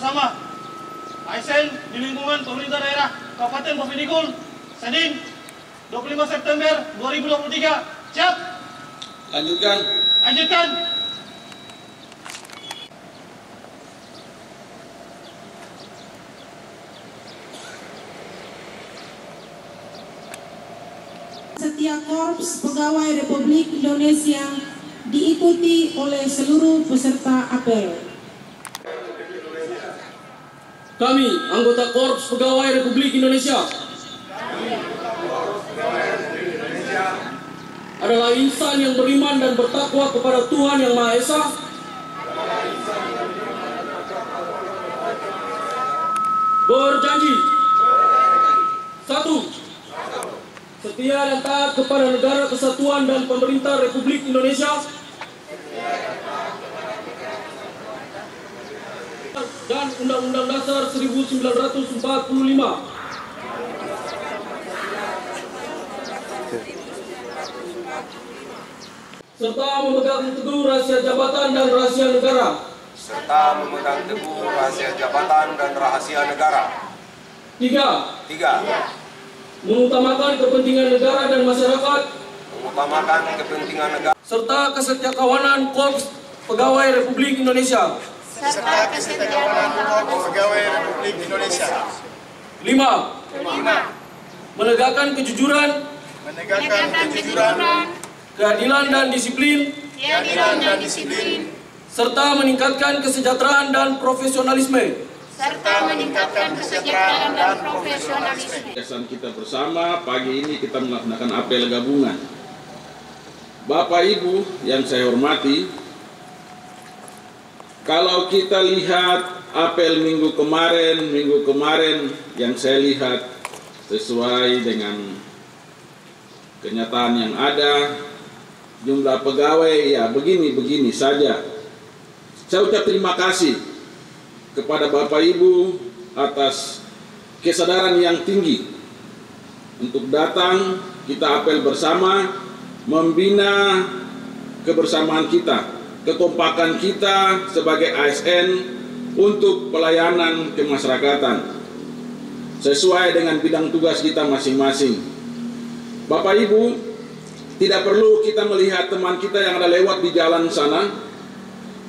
bersama ASN di lingkungan pemerintah daerah Kabupaten Bovendigul, Senin 25 September 2023. Siap? Lanjutkan. Lanjutkan. Setiap Korps Pegawai Republik Indonesia diikuti oleh seluruh peserta apel. Kami, anggota Korps Pegawai Republik Indonesia, adalah insan yang beriman dan bertakwa kepada Tuhan Yang Maha Esa, berjanji: 1. Setia dan taat kepada negara kesatuan dan pemerintah Republik Indonesia dan Undang-Undang Dasar 1945, serta memegang teguh rahasia jabatan dan rahasia negara. Tiga. Mengutamakan kepentingan negara dan masyarakat, serta kesetiakawanan Korps Pegawai Republik Indonesia. 5. Menegakkan kejujuran, keadilan dan disiplin, serta meningkatkan kesejahteraan dan profesionalisme. Kesan kita bersama, pagi ini kita melaksanakan apel gabungan. Bapak Ibu yang saya hormati, kalau kita lihat apel minggu kemarin yang saya lihat sesuai dengan kenyataan yang ada, jumlah pegawai ya begini saja. Saya ucap terima kasih kepada Bapak Ibu atas kesadaran yang tinggi untuk datang kita apel bersama, membina kebersamaan kita, kekompakan kita sebagai ASN untuk pelayanan kemasyarakatan sesuai dengan bidang tugas kita masing-masing. Bapak Ibu, tidak perlu kita melihat teman kita yang ada lewat di jalan sana.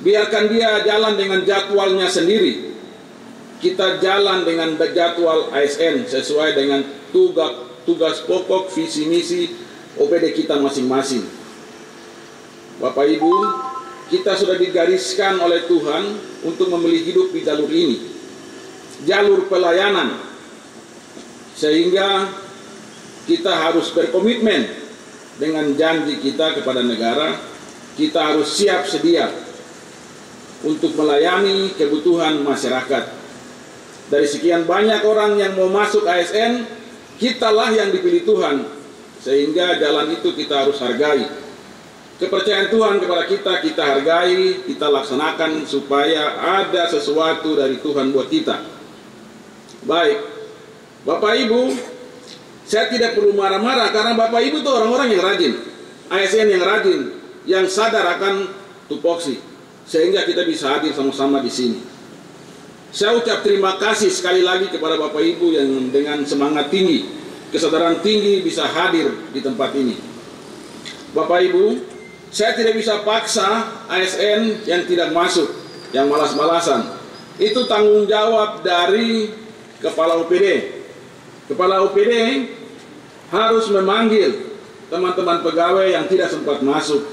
Biarkan dia jalan dengan jadwalnya sendiri. Kita jalan dengan jadwal ASN sesuai dengan tugas pokok, visi misi OPD kita masing-masing. Bapak Ibu, kita sudah digariskan oleh Tuhan untuk memilih hidup di jalur ini, jalur pelayanan, sehingga kita harus berkomitmen dengan janji kita kepada negara. Kita harus siap sedia untuk melayani kebutuhan masyarakat. Dari sekian banyak orang yang mau masuk ASN, kitalah yang dipilih Tuhan, sehingga jalan itu kita harus hargai. Kepercayaan Tuhan kepada kita hargai, kita laksanakan supaya ada sesuatu dari Tuhan buat kita. Baik, Bapak Ibu, saya tidak perlu marah-marah karena Bapak Ibu itu orang-orang yang rajin, ASN yang rajin, yang sadar akan tupoksi, sehingga kita bisa hadir sama-sama di sini. Saya ucap terima kasih sekali lagi kepada Bapak Ibu yang dengan semangat tinggi, kesadaran tinggi bisa hadir di tempat ini. Bapak Ibu, saya tidak bisa paksa ASN yang tidak masuk, yang malas-malasan. Itu tanggung jawab dari Kepala OPD. Kepala OPD harus memanggil teman-teman pegawai yang tidak sempat masuk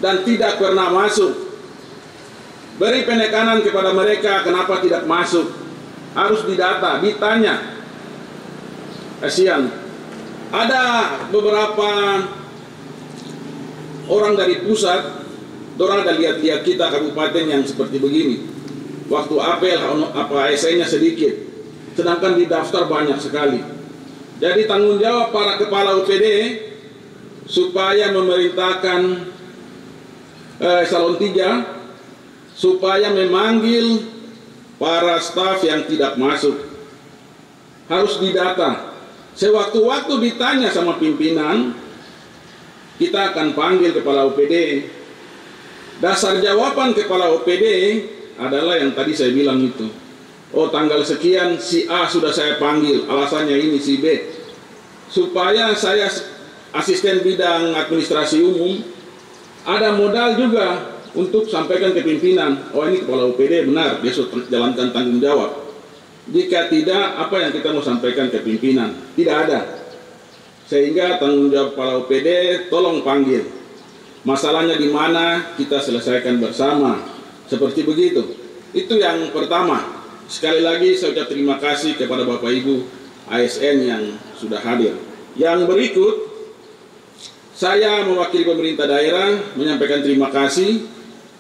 dan tidak pernah masuk. Beri penekanan kepada mereka kenapa tidak masuk. Harus didata, ditanya. Kasihan. Ada beberapa orang dari pusat, orang ada lihat-lihat kita kabupaten yang seperti begini. Waktu apel, ASN-nya sedikit, sedangkan di daftar banyak sekali. Jadi tanggung jawab para kepala OPD supaya memerintahkan eselon 3 supaya memanggil para staf yang tidak masuk. Harus didata. Sewaktu-waktu ditanya sama pimpinan, kita akan panggil kepala OPD. Dasar jawaban kepala OPD adalah yang tadi saya bilang itu. oh tanggal sekian si A sudah saya panggil, alasannya ini si B, supaya saya asisten bidang administrasi umum ada modal juga untuk sampaikan ke pimpinan, oh ini kepala OPD benar, dia sudah jalankan tanggung jawab. Jika tidak, apa yang kita mau sampaikan ke pimpinan? Tidak ada. Sehingga tanggung jawab kepala OPD, tolong panggil. Masalahnya di mana, kita selesaikan bersama. Seperti begitu. Itu yang pertama. Sekali lagi saya ucap terima kasih kepada Bapak Ibu ASN yang sudah hadir. Yang berikut, saya mewakili pemerintah daerah menyampaikan terima kasih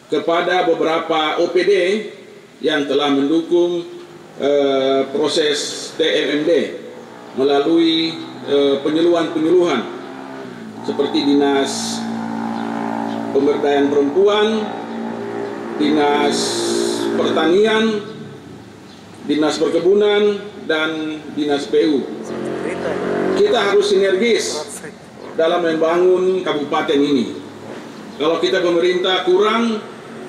kepada beberapa OPD yang telah mendukung proses TMMD melalui penyuluhan-penyuluhan seperti Dinas Pemberdayaan Perempuan, Dinas Pertanian, Dinas Perkebunan, dan Dinas PU. Kita harus sinergis dalam membangun kabupaten ini. Kalau kita pemerintah kurang,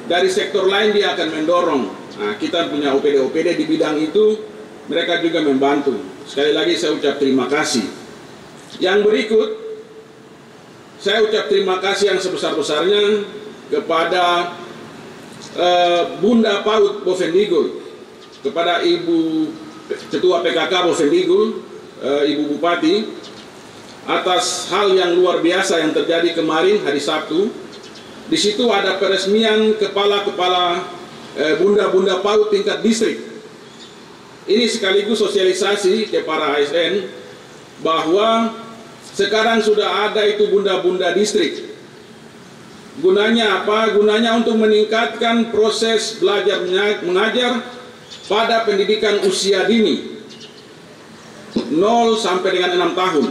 dari sektor lain dia akan mendorong. Nah, kita punya OPD-OPD di bidang itu, mereka juga membantu. Sekali lagi saya ucap terima kasih. Yang berikut, saya ucap terima kasih yang sebesar-besarnya kepada Bunda PAUD Bovendigul, kepada Ibu Ketua PKK Bovendigul, Ibu Bupati, atas hal yang luar biasa yang terjadi kemarin hari Sabtu. Di situ ada peresmian kepala-kepala bunda-bunda PAUD tingkat distrik. Ini sekaligus sosialisasi ke para ASN bahwa sekarang sudah ada itu bunda-bunda distrik. Gunanya apa? Gunanya untuk meningkatkan proses belajar mengajar pada pendidikan usia dini 0 sampai dengan 6 tahun.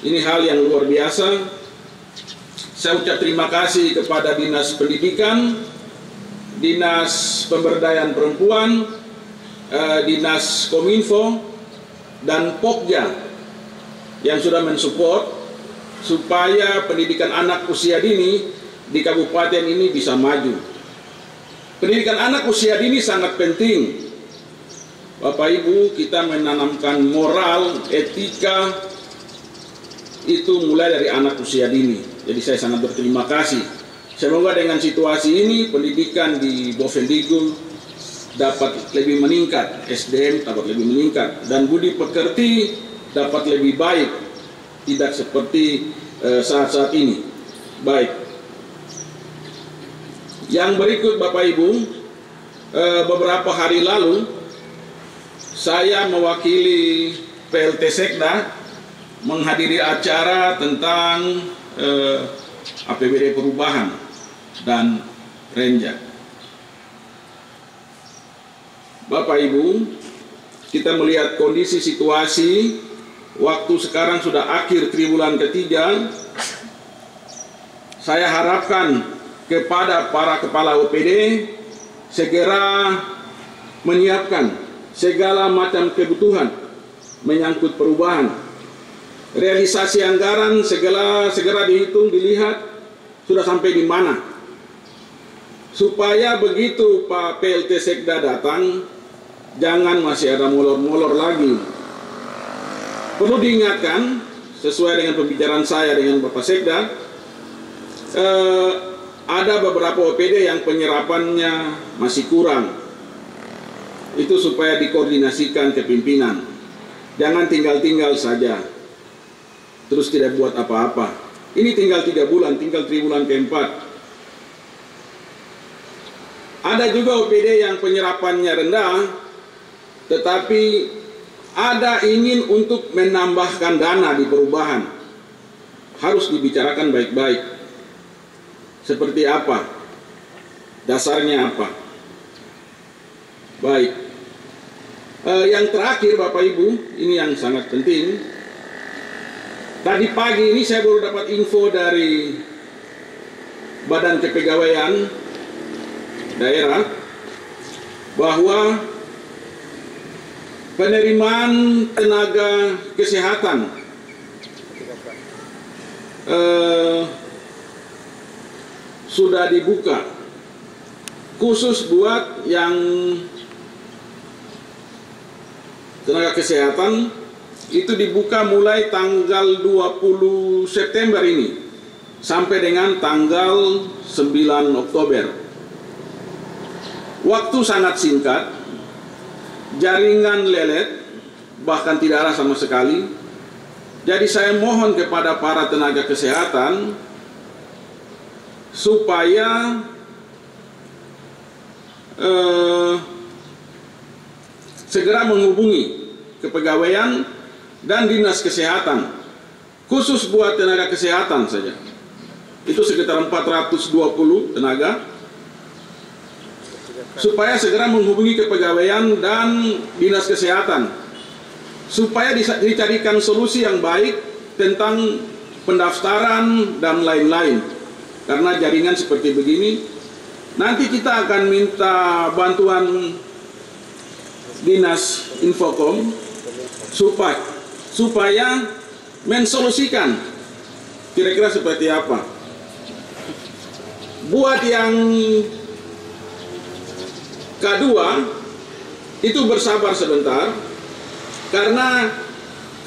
Ini hal yang luar biasa. Saya ucap terima kasih kepada Dinas Pendidikan, Dinas Pemberdayaan Perempuan, Dinas Kominfo, dan Pokja yang sudah mensupport supaya pendidikan anak usia dini di kabupaten ini bisa maju. Pendidikan anak usia dini sangat penting. Bapak Ibu, kita menanamkan moral, etika, itu mulai dari anak usia dini. Jadi saya sangat berterima kasih. Semoga dengan situasi ini pendidikan di Bovendigul dapat lebih meningkat, SDM dapat lebih meningkat, dan budi pekerti dapat lebih baik, tidak seperti saat-saat ini. Baik. Yang berikut Bapak Ibu, beberapa hari lalu saya mewakili PLT Sekda menghadiri acara tentang APBD perubahan dan Renjak. Bapak Ibu, kita melihat kondisi situasi waktu sekarang sudah akhir triwulan ketiga. Saya harapkan kepada para kepala OPD segera menyiapkan segala macam kebutuhan menyangkut perubahan. Realisasi anggaran segera dihitung, dilihat sudah sampai di mana, supaya begitu Pak PLT Sekda datang jangan masih ada molor-molor lagi. Perlu diingatkan sesuai dengan pembicaraan saya dengan Bapak Sekda, ada beberapa OPD yang penyerapannya masih kurang. Itu supaya dikoordinasikan ke pimpinan. Jangan tinggal-tinggal saja terus tidak buat apa-apa. Ini tinggal 3 bulan, tinggal triwulan keempat. Ada juga OPD yang penyerapannya rendah, tetapi ada ingin untuk menambahkan dana di perubahan. Harus dibicarakan baik-baik. Seperti apa? Dasarnya apa? Baik. Yang terakhir Bapak Ibu, ini yang sangat penting. Tadi pagi ini saya baru dapat info dari Badan Kepegawaian Daerah bahwa penerimaan tenaga kesehatan sudah dibuka khusus buat yang tenaga kesehatan itu dibuka mulai tanggal 20 September ini sampai dengan tanggal 9 Oktober. Waktu sangat singkat, jaringan lelet, bahkan tidak ada sama sekali. Jadi saya mohon kepada para tenaga kesehatan supaya segera menghubungi kepegawaian dan dinas kesehatan, khusus buat tenaga kesehatan saja. Itu sekitar 420 tenaga, supaya segera menghubungi kepegawaian dan dinas kesehatan, supaya dicarikan solusi yang baik tentang pendaftaran dan lain-lain. Karena jaringan seperti begini, nanti kita akan minta bantuan dinas Infokom supaya mensolusikan kira-kira seperti apa. Buat yang K2 itu bersabar sebentar, karena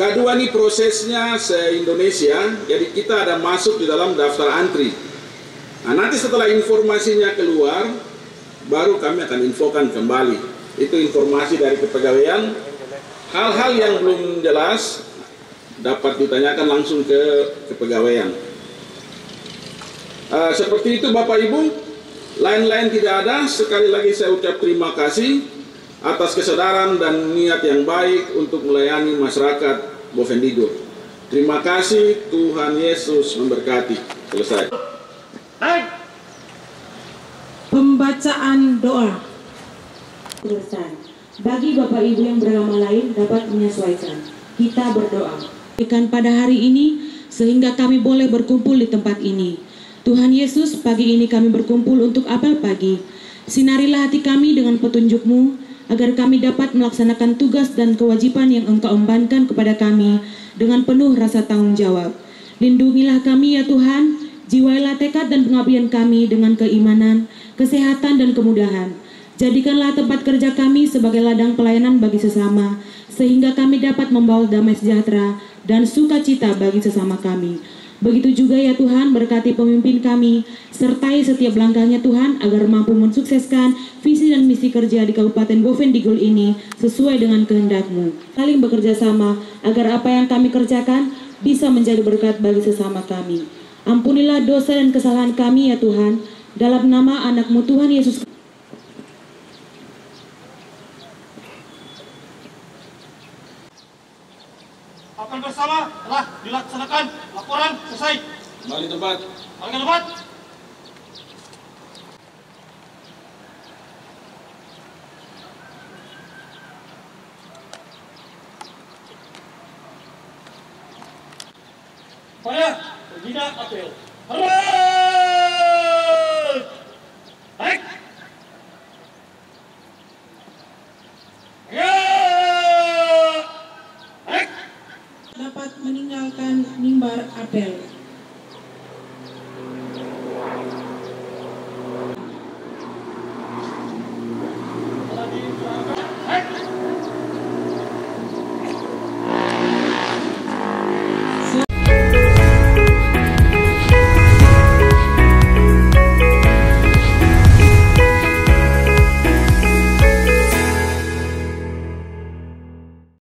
K2 ini prosesnya se-Indonesia, jadi kita ada masuk di dalam daftar antri. Nah, nanti setelah informasinya keluar, baru kami akan infokan kembali. Itu informasi dari kepegawaian. Hal-hal yang belum jelas dapat ditanyakan langsung ke kepegawaian. Seperti itu Bapak Ibu, lain-lain tidak ada. Sekali lagi saya ucap terima kasih atas kesadaran dan niat yang baik untuk melayani masyarakat Bovendigul. Terima kasih, Tuhan Yesus memberkati. Selesai. Pembacaan doa. Selesai. Bagi Bapak Ibu yang beragama lain dapat menyesuaikan. Kita berdoa. Pada hari ini sehingga kami boleh berkumpul di tempat ini. Tuhan Yesus, pagi ini kami berkumpul untuk apel pagi. Sinarilah hati kami dengan petunjuk-Mu, agar kami dapat melaksanakan tugas dan kewajiban yang Engkau embankan kepada kami dengan penuh rasa tanggung jawab. Lindungilah kami ya Tuhan, jiwailah tekad dan pengabdian kami dengan keimanan, kesehatan dan kemudahan. Jadikanlah tempat kerja kami sebagai ladang pelayanan bagi sesama, sehingga kami dapat membawa damai sejahtera dan sukacita bagi sesama kami. Begitu juga ya Tuhan, berkati pemimpin kami, sertai setiap langkahnya Tuhan, agar mampu mensukseskan visi dan misi kerja di Kabupaten Bovendigul ini sesuai dengan kehendak-Mu. Saling bekerja sama, agar apa yang kami kerjakan bisa menjadi berkat bagi sesama kami. Ampunilah dosa dan kesalahan kami ya Tuhan, dalam nama anak-Mu Tuhan Yesus. Apel bersama telah dilaksanakan. Laporan selesai. Kembali tempat. Kembali ke tempat. Pada pembina apel. Harus! Baik. Ya! Dapat meninggalkan mimbar apel.